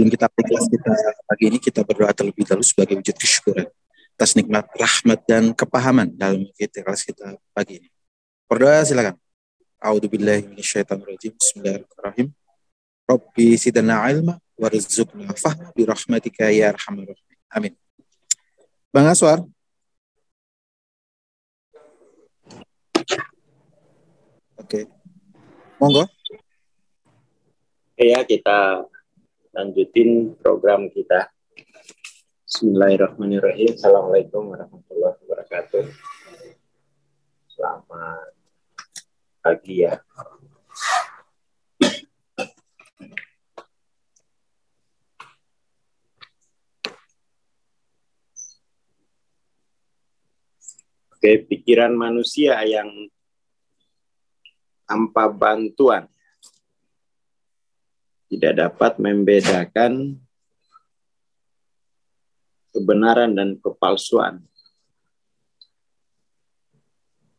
Sebelum kita mulai kelas kita pagi ini, kita berdoa terlebih dahulu sebagai wujud kesyukuran atas nikmat rahmat dan kepahaman dalam kelas kita pagi ini. Berdoa silakan. A'udzubillahi minasyaitonirrajim. Bismillahirrahmanirrahim. Rabbi zidna ilma warzuqna fahma bi rahmatika ya arhamar rahimin. Amin. Bang Aswar. Oke. Monggo. Ya, kita lanjutin program kita. Bismillahirrahmanirrahim. Assalamualaikum warahmatullahi wabarakatuh. Selamat pagi ya. Oke, pikiran manusia yang tanpa bantuan tidak dapat membedakan kebenaran dan kepalsuan.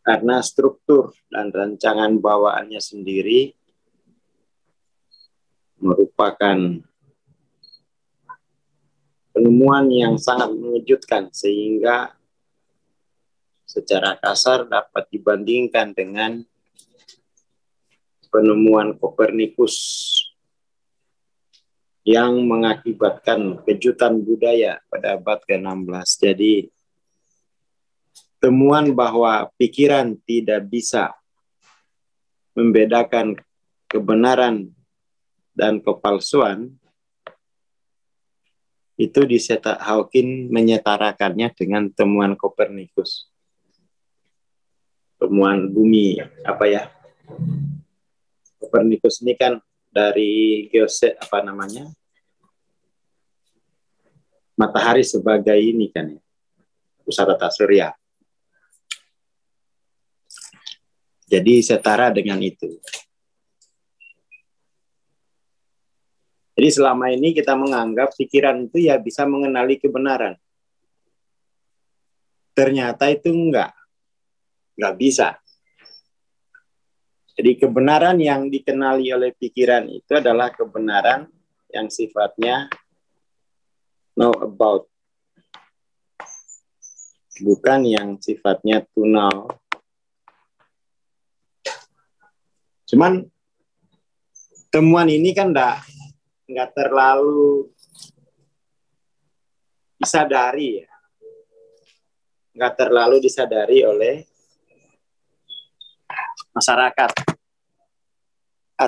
Karena struktur dan rancangan bawaannya sendiri merupakan penemuan yang sangat mengejutkan sehingga secara kasar dapat dibandingkan dengan penemuan Kopernikus yang mengakibatkan kejutan budaya pada abad ke-16. Jadi, temuan bahwa pikiran tidak bisa membedakan kebenaran dan kepalsuan, itu Hawking menyetarakannya dengan temuan Kopernikus. Temuan bumi, Kopernikus ini kan dari matahari sebagai ini kan ya, pusat tata surya. Jadi setara dengan itu. Jadi selama ini kita menganggap pikiran itu ya bisa mengenali kebenaran. Ternyata itu enggak bisa. Jadi kebenaran yang dikenali oleh pikiran itu adalah kebenaran yang sifatnya know about. Bukan yang sifatnya to know. Cuman temuan ini kan nggak terlalu disadari ya. Nggak terlalu disadari oleh masyarakat.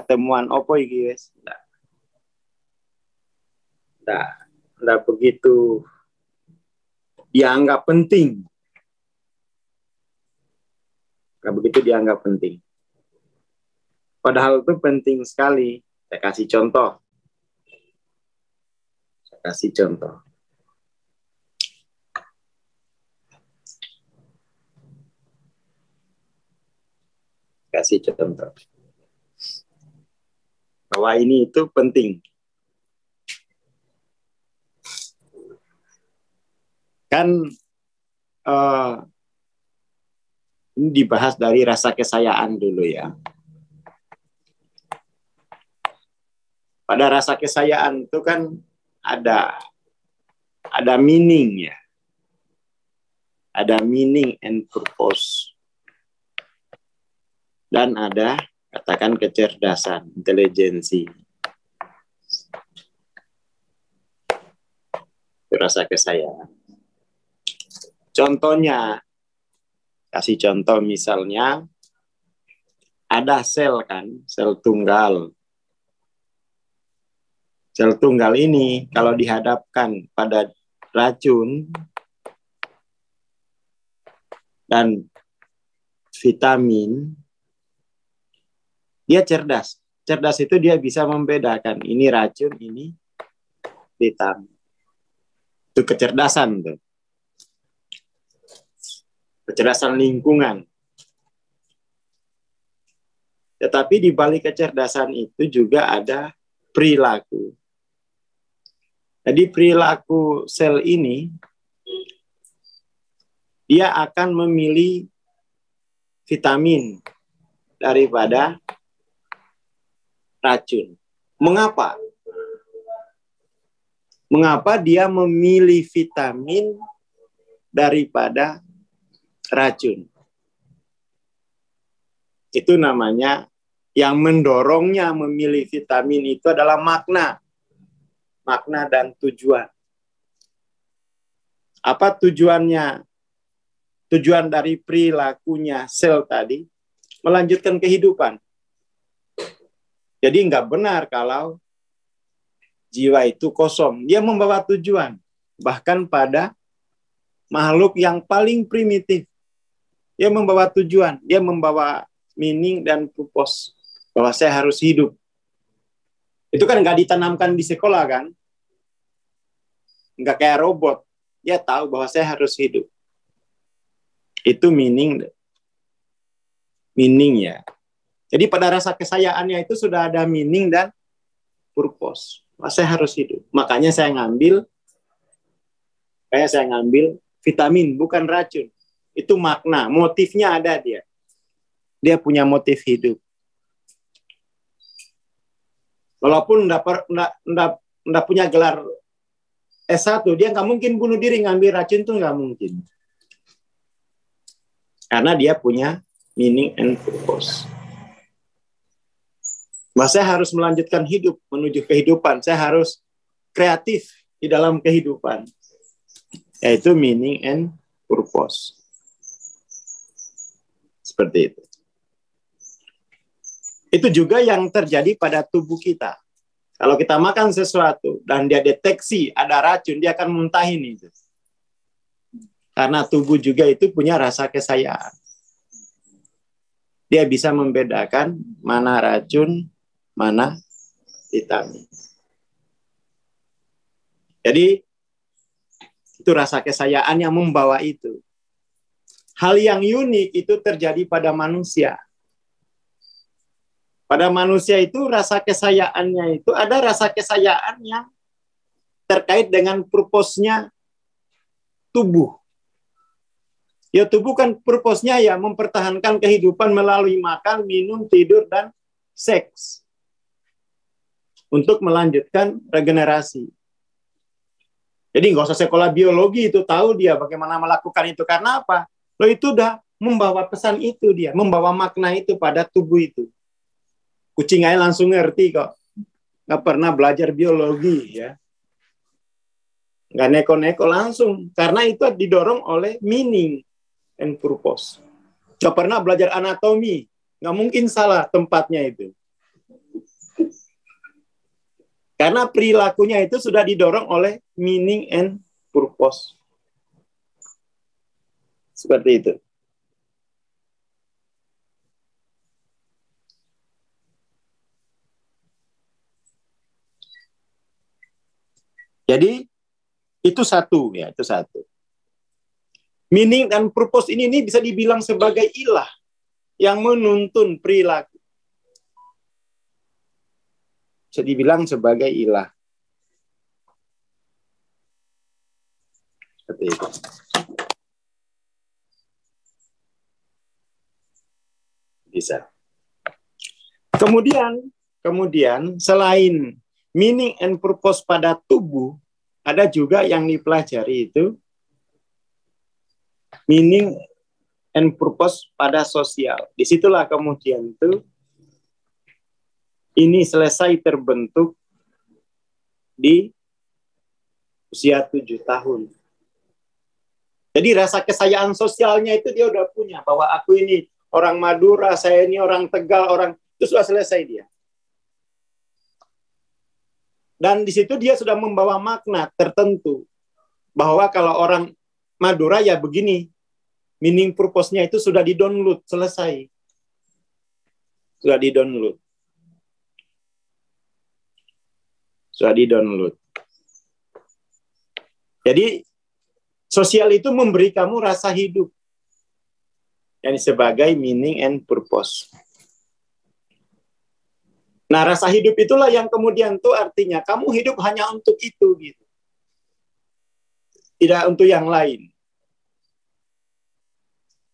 Temuan opo iki wis. Nggak begitu dianggap penting. Nggak begitu dianggap penting. Padahal itu penting sekali. Saya kasih contoh. Kasih contoh. Bahwa ini itu penting. Kan ini dibahas dari rasa kesayaan dulu ya. Pada rasa kesayaan itu kan ada meaning ya. Ada meaning and purpose. Dan ada katakan kecerdasan, intelijensi. Itu rasa kesayaan. Contohnya, kasih contoh misalnya, ada sel kan, sel tunggal. Sel tunggal ini kalau dihadapkan pada racun dan vitamin, dia cerdas. Cerdas itu dia bisa membedakan ini racun, ini vitamin. Itu kecerdasan tuh. Kecerdasan lingkungan. Tetapi di balik kecerdasan itu juga ada perilaku. Jadi perilaku sel ini dia akan memilih vitamin daripada racun. Mengapa? Mengapa dia memilih vitamin daripada racun? Itu namanya, yang mendorongnya memilih vitamin itu adalah makna dan tujuan. Apa tujuannya? Tujuan dari perilakunya sel tadi, melanjutkan kehidupan. Jadi nggak benar kalau jiwa itu kosong. Dia membawa tujuan. Bahkan pada makhluk yang paling primitif, dia membawa tujuan. Dia membawa meaning dan purpose. Bahwa saya harus hidup. Itu kan nggak ditanamkan di sekolah kan? Nggak kayak robot. Dia tahu bahwa saya harus hidup. Itu meaning ya. Jadi pada rasa kesayaannya itu sudah ada meaning dan purpose. Saya harus hidup. Makanya saya ngambil vitamin, bukan racun. Itu makna, motifnya ada dia. Dia punya motif hidup. Walaupun enggak punya gelar S1, dia nggak mungkin bunuh diri ngambil racun, itu nggak mungkin. Karena dia punya meaning and purpose. Saya harus melanjutkan hidup menuju kehidupan. Saya harus kreatif di dalam kehidupan. Yaitu meaning and purpose. Seperti itu. Itu juga yang terjadi pada tubuh kita. Kalau kita makan sesuatu dan dia deteksi ada racun, dia akan muntahin itu. Karena tubuh juga itu punya rasa kesayaan. Dia bisa membedakan mana racun, mana vitamin. Jadi, itu rasa kesayaan yang membawa itu. Hal yang unik itu terjadi pada manusia. Pada manusia itu rasa kesayaannya itu ada rasa kesayaan yang terkait dengan purpose-nya tubuh. Ya tubuh kan purpose-nya ya mempertahankan kehidupan melalui makan, minum, tidur, dan seks. Untuk melanjutkan regenerasi. Jadi nggak usah sekolah biologi itu tahu dia bagaimana melakukan itu. Karena apa? Lo itu udah membawa pesan itu dia. Membawa makna itu pada tubuh itu. Kucing aja langsung ngerti kok. Nggak pernah belajar biologi ya. Nggak neko-neko langsung. Karena itu didorong oleh meaning and purpose. Nggak pernah belajar anatomi. Nggak mungkin salah tempatnya itu. Karena perilakunya itu sudah didorong oleh meaning and purpose. Seperti itu. Jadi itu satu ya, itu satu. Meaning dan purpose ini bisa dibilang sebagai ilah yang menuntun perilaku. Bisa dibilang sebagai ilah. Seperti itu. Bisa. Kemudian selain meaning and purpose pada tubuh, ada juga yang dipelajari itu meaning and purpose pada sosial. Disitulah kemudian itu ini selesai terbentuk di usia 7 tahun. Jadi rasa kesayaan sosialnya itu dia udah punya. Bahwa aku ini orang Madura, saya ini orang Tegal, itu sudah selesai dia. Dan di situ dia sudah membawa makna tertentu. Bahwa kalau orang Madura ya begini. Meaning purpose-nya itu sudah di-download, selesai. Sudah di-download. Jadi, sosial itu memberi kamu rasa hidup. Yang sebagai meaning and purpose. Nah, rasa hidup itulah yang kemudian tuh artinya kamu hidup hanya untuk itu gitu. Tidak untuk yang lain.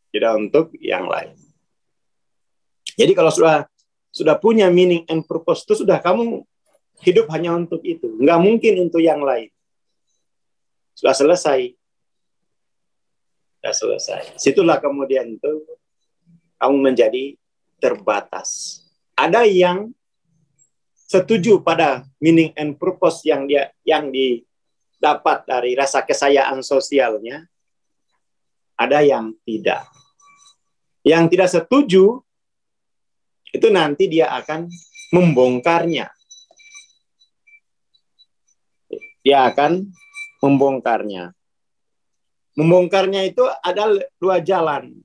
Tidak untuk yang lain. Jadi kalau sudah punya meaning and purpose itu sudah kamu hidup hanya untuk itu. Nggak mungkin untuk yang lain. Sudah selesai. Sudah selesai. Situlah kemudian itu kamu menjadi terbatas. Ada yang setuju pada meaning and purpose yang didapat dari rasa kesayaan sosialnya. Ada yang tidak. Yang tidak setuju itu nanti dia akan membongkarnya. Dia akan membongkarnya. Membongkarnya itu ada dua jalan.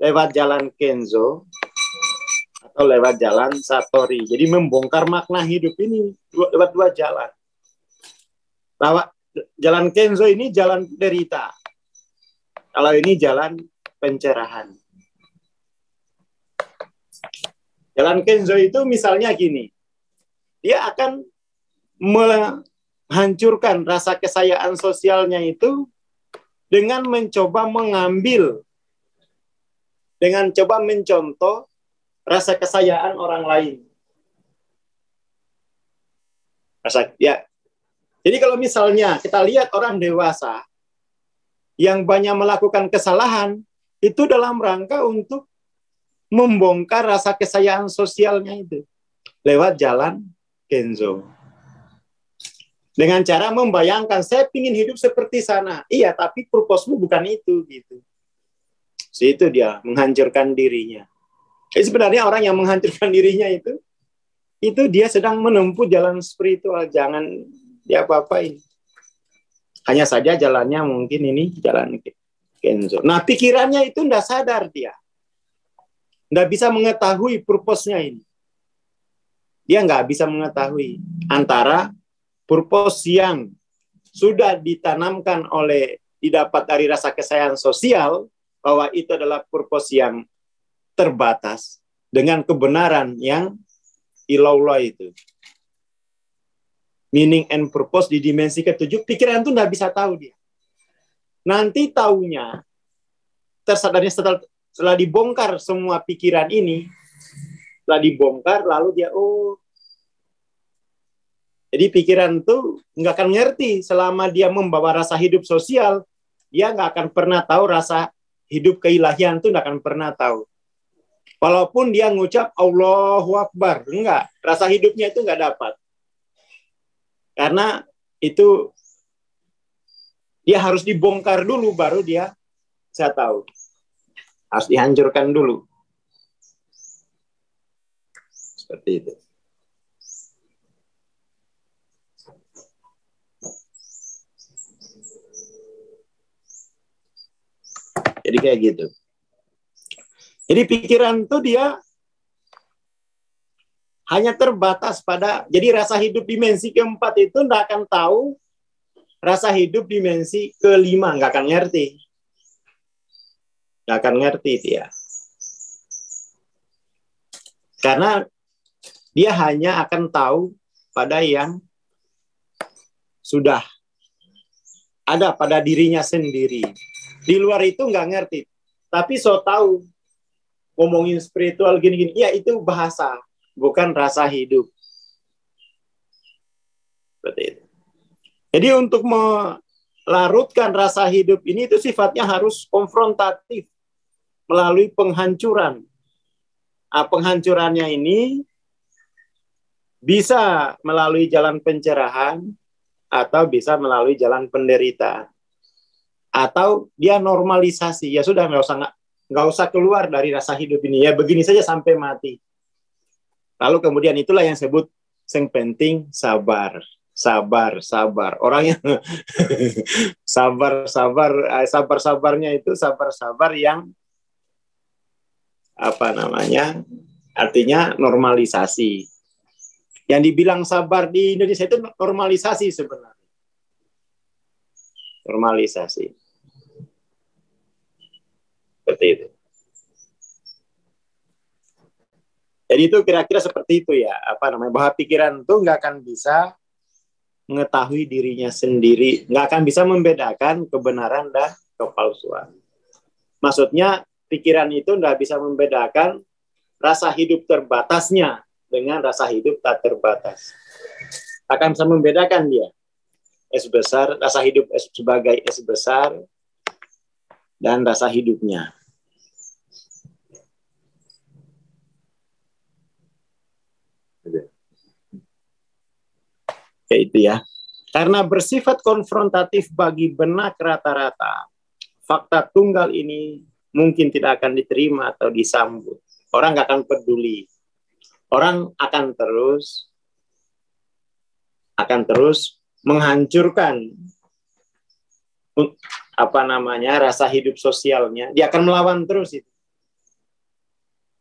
Lewat jalan Kenzo atau lewat jalan Satori. Jadi membongkar makna hidup ini lewat dua jalan. Lewat jalan Kenzo ini jalan derita. Kalau ini jalan pencerahan. Jalan Kenzo itu misalnya gini. Dia akan menghancurkan rasa kesayaan sosialnya itu dengan mencoba mengambil, dengan coba mencontoh rasa kesayaan orang lain. Jadi kalau misalnya kita lihat orang dewasa yang banyak melakukan kesalahan, itu dalam rangka untuk membongkar rasa kesayaan sosialnya itu lewat jalan Kenzo. Dengan cara membayangkan, saya ingin hidup seperti sana. Iya, tapi purpose-mu bukan itu, gitu. Itu dia, menghancurkan dirinya. Jadi sebenarnya orang yang menghancurkan dirinya itu dia sedang menempuh jalan spiritual. Jangan diapa-apain. Hanya saja jalannya mungkin ini jalan Kenzo. Nah, pikirannya itu tidak sadar dia. Tidak bisa mengetahui purpose-nya ini. Dia nggak bisa mengetahui antara purpose yang sudah ditanamkan didapat dari rasa kesayaan sosial, bahwa itu adalah purpose yang terbatas, dengan kebenaran yang ilah itu. Meaning and purpose di dimensi ketujuh, pikiran itu nggak bisa tahu dia. Nanti taunya, tersadarnya setelah dibongkar semua pikiran ini, setelah dibongkar, lalu dia, jadi pikiran itu nggak akan ngerti selama dia membawa rasa hidup sosial, dia nggak akan pernah tahu rasa hidup keilahian itu, nggak akan pernah tahu. Walaupun dia ngucap Allahu Akbar, enggak, rasa hidupnya itu nggak dapat. Karena itu dia harus dibongkar dulu, baru dia bisa tahu. Harus dihancurkan dulu. Seperti itu. Jadi kayak gitu. Jadi pikiran itu dia hanya terbatas pada, jadi rasa hidup dimensi keempat itu nggak akan tahu rasa hidup dimensi kelima, nggak akan ngerti. Nggak akan ngerti dia. Karena dia hanya akan tahu pada yang sudah ada pada dirinya sendiri. Di luar itu nggak ngerti. Tapi so tahu, ngomongin spiritual gini-gini, ya itu bahasa, bukan rasa hidup. Seperti itu. Jadi untuk melarutkan rasa hidup ini itu sifatnya harus konfrontatif melalui penghancuran. Nah, penghancurannya ini bisa melalui jalan pencerahan atau bisa melalui jalan penderitaan. Atau dia normalisasi, ya sudah nggak usah keluar dari rasa hidup ini, ya begini saja sampai mati. Lalu kemudian itulah yang disebut yang penting sabar. Orang yang sabarnya itu sabar yang artinya normalisasi. Yang dibilang sabar di Indonesia itu normalisasi sebenarnya. Normalisasi. Seperti itu. Jadi itu kira-kira seperti itu ya, bahwa pikiran itu nggak akan bisa mengetahui dirinya sendiri, nggak akan bisa membedakan kebenaran dan kepalsuan. Maksudnya pikiran itu nggak bisa membedakan rasa hidup terbatasnya dengan rasa hidup tak terbatas. Akan bisa membedakan dia. S besar, rasa hidup S sebagai S besar, dan rasa hidupnya. Kayak itu ya. Karena bersifat konfrontatif bagi benak rata-rata, fakta tunggal ini mungkin tidak akan diterima atau disambut. Orang nggak akan peduli. Orang akan terus menghancurkan rasa hidup sosialnya. Dia akan melawan terus itu.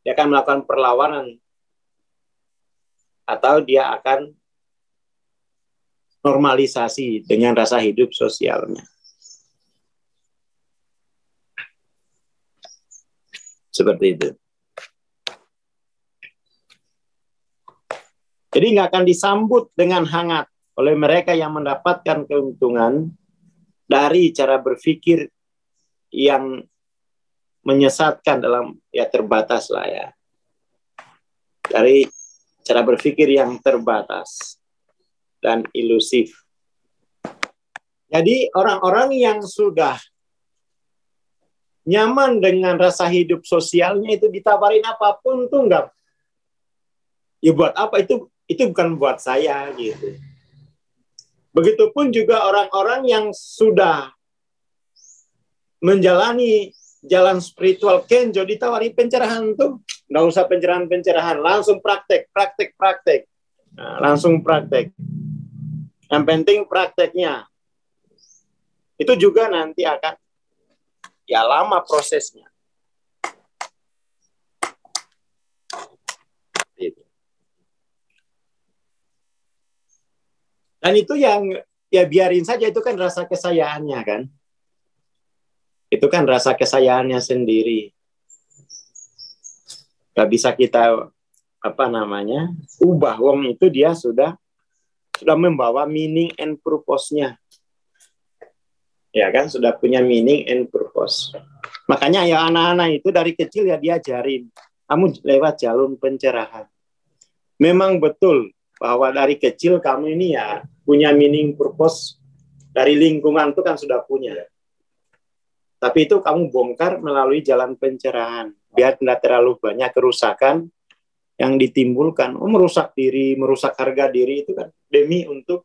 Dia akan melakukan perlawanan atau dia akan normalisasi dengan rasa hidup sosialnya. Seperti itu. Jadi nggak akan disambut dengan hangat oleh mereka yang mendapatkan keuntungan dari cara berpikir yang menyesatkan dalam terbatas lah ya. Dari cara berpikir yang terbatas dan ilusif. Jadi orang-orang yang sudah nyaman dengan rasa hidup sosialnya itu ditawarin apapun tuh enggak. Ya buat apa, itu bukan buat saya gitu. Begitupun juga orang-orang yang sudah menjalani jalan spiritual kenjo ditawari pencerahan tuh nggak usah pencerahan, langsung praktek. Nah, langsung praktek. Yang penting prakteknya. Itu juga nanti akan lama prosesnya. Dan itu yang biarin saja, itu kan rasa kesayaannya kan. Itu kan rasa kesayaannya sendiri. Gak bisa kita ubah. Wong itu dia sudah membawa meaning and purpose-nya. Ya kan, sudah punya meaning and purpose. Makanya anak-anak itu dari kecil diajarin, kamu lewat jalur pencerahan. Memang betul bahwa dari kecil kamu ini punya meaning purpose dari lingkungan itu kan sudah punya. Tapi itu kamu bongkar melalui jalan pencerahan. Biar tidak terlalu banyak kerusakan yang ditimbulkan. Merusak diri, merusak harga diri itu kan demi untuk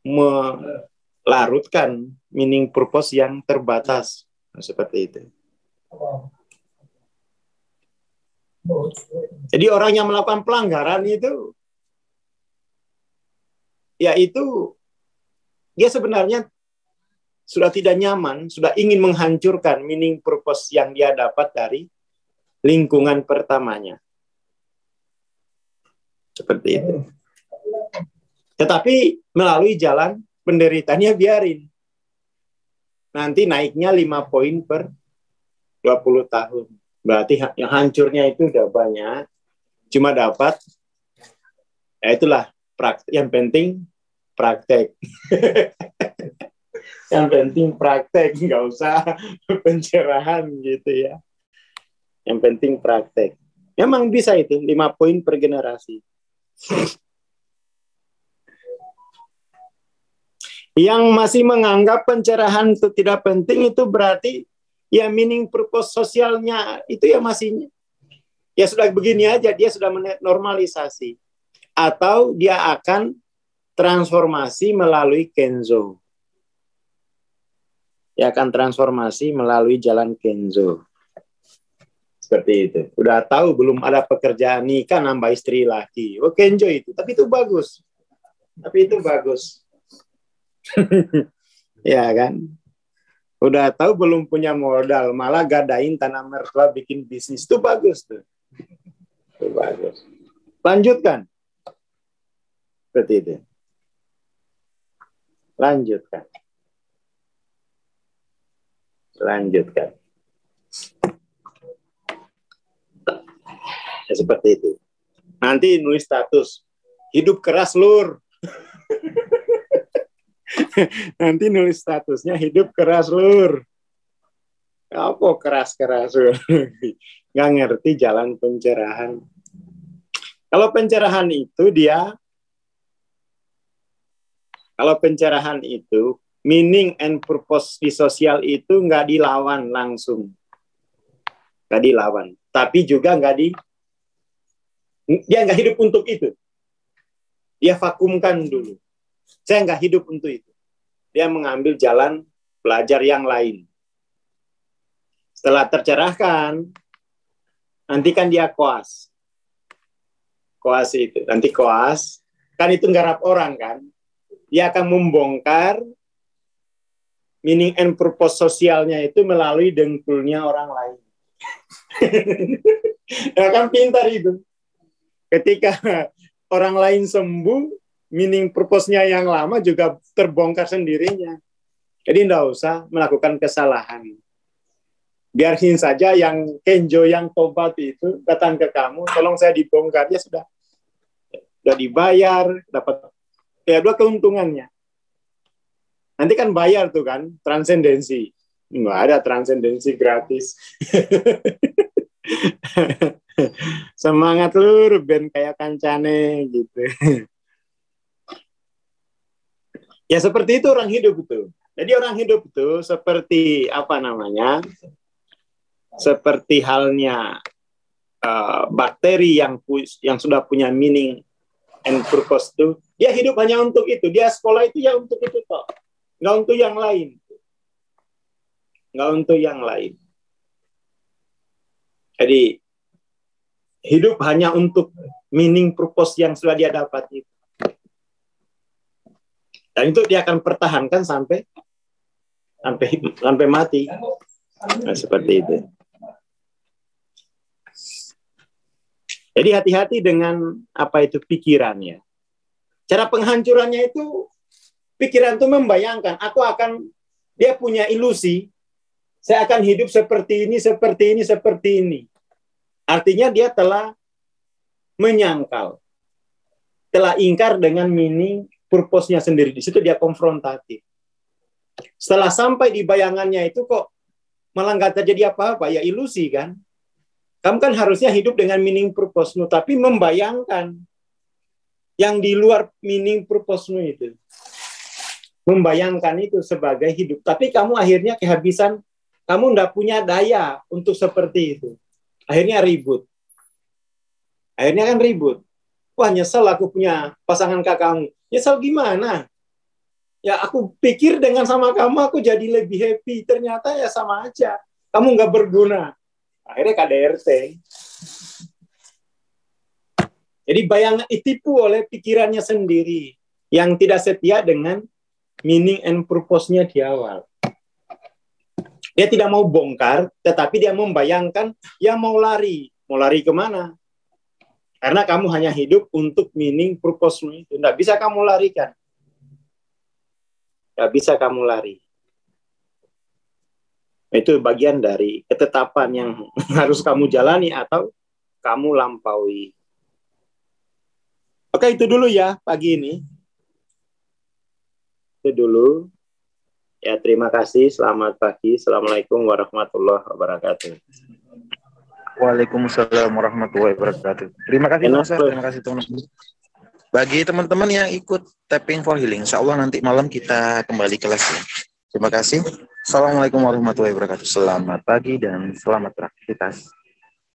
melarutkan meaning purpose yang terbatas. Seperti itu. Jadi orang yang melakukan pelanggaran itu dia sebenarnya sudah tidak nyaman, sudah ingin menghancurkan meaning purpose yang dia dapat dari lingkungan pertamanya. Seperti itu. Tetapi melalui jalan penderitaannya biarin. Nanti naiknya 5 poin per 20 tahun. Berarti yang hancurnya itu udah banyak. Cuma dapat, itulah yang penting praktek. Yang penting praktek, nggak usah pencerahan gitu ya. Yang penting praktek. Memang bisa itu, 5 poin per generasi. Yang masih menganggap pencerahan itu tidak penting, itu berarti meaning purpose sosialnya itu masih sudah begini aja, dia sudah normalisasi. Atau dia akan transformasi melalui kenzo. Dia akan transformasi melalui jalan kenzo. Seperti itu. Udah tahu belum ada pekerjaan nikah nambah istri lagi. Oh, kenzo itu. Tapi itu bagus. Ya kan? Udah tahu belum punya modal, malah gadain tanah mertua bikin bisnis. Itu bagus tuh. Itu bagus. Lanjutkan. Seperti itu. Lanjutkan. Ya, seperti itu. Nanti nulis status, hidup keras lur. Nanti nulis statusnya, hidup keras lur. Apa keras-keras lur? Nggak ngerti jalan pencerahan. Kalau pencerahan itu dia Kalau pencerahan itu, meaning and purpose di sosial itu nggak dilawan langsung. Nggak dilawan. Tapi juga dia nggak hidup untuk itu. Dia vakumkan dulu. Saya nggak hidup untuk itu. Dia mengambil jalan belajar yang lain. Setelah tercerahkan, nanti kan dia koas. Koas itu. Nanti koas, kan itu nggarap orang kan. Dia akan membongkar meaning and purpose sosialnya itu melalui dengkulnya orang lain. Ya kan pintar itu. Ketika orang lain sembuh, meaning purpose-nya yang lama juga terbongkar sendirinya. Jadi tidak usah melakukan kesalahan. Biarin saja yang kenjo, yang tobat itu datang ke kamu, tolong saya dibongkar, ya sudah dibayar, dapat ya dua keuntungannya. Nanti kan bayar tuh kan, transendensi. Nggak ada transendensi gratis. Semangat lur, ben kayak kancane gitu. Ya seperti itu orang hidup itu. Jadi orang hidup itu seperti apa namanya? Seperti halnya bakteri yang sudah punya meaning and purpose itu, dia hidup hanya untuk itu. Dia sekolah itu ya untuk itu toh. Nggak untuk yang lain. Nggak untuk yang lain. Jadi hidup hanya untuk meaning purpose yang sudah dia dapat itu. Dan itu dia akan pertahankan sampai mati. Nah, seperti itu. Jadi hati-hati dengan apa itu pikirannya. Cara penghancurannya itu, pikiran itu membayangkan, dia punya ilusi, saya akan hidup seperti ini, seperti ini, seperti ini. Artinya dia telah menyangkal, telah ingkar dengan meaning purpose-nya sendiri. Di situ dia konfrontatif. Setelah sampai di bayangannya itu kok malah nggak terjadi apa-apa, ya ilusi kan. Kamu kan harusnya hidup dengan meaning purpose-mu, tapi membayangkan yang di luar meaning purpose-mu itu. Membayangkan itu sebagai hidup. Tapi kamu akhirnya kehabisan, kamu nggak punya daya untuk seperti itu. Akhirnya ribut. Akhirnya kan ribut. Wah nyesel aku punya pasangan kakakmu. Nyesel gimana? Ya aku pikir dengan sama kamu aku jadi lebih happy. Ternyata ya sama aja. Kamu nggak berguna. Akhirnya KDRT. Jadi bayangan ditipu oleh pikirannya sendiri yang tidak setia dengan meaning and purpose-nya di awal. Dia tidak mau bongkar, tetapi dia membayangkan, ya mau lari. Mau lari kemana? Karena kamu hanya hidup untuk meaning purpose-mu itu. Tidak bisa kamu larikan. Tidak bisa kamu lari. Itu bagian dari ketetapan yang harus kamu jalani atau kamu lampaui. Oke, itu dulu ya pagi ini. Itu dulu. Ya, terima kasih. Selamat pagi. Assalamualaikum warahmatullahi wabarakatuh. Waalaikumsalam warahmatullahi wabarakatuh. Terima kasih Mas. Terima kasih teman-teman. Bagi teman-teman yang ikut tapping for healing, insya Allah nanti malam kita kembali kelasnya. Terima kasih. Assalamualaikum warahmatullahi wabarakatuh. Selamat pagi dan selamat beraktivitas.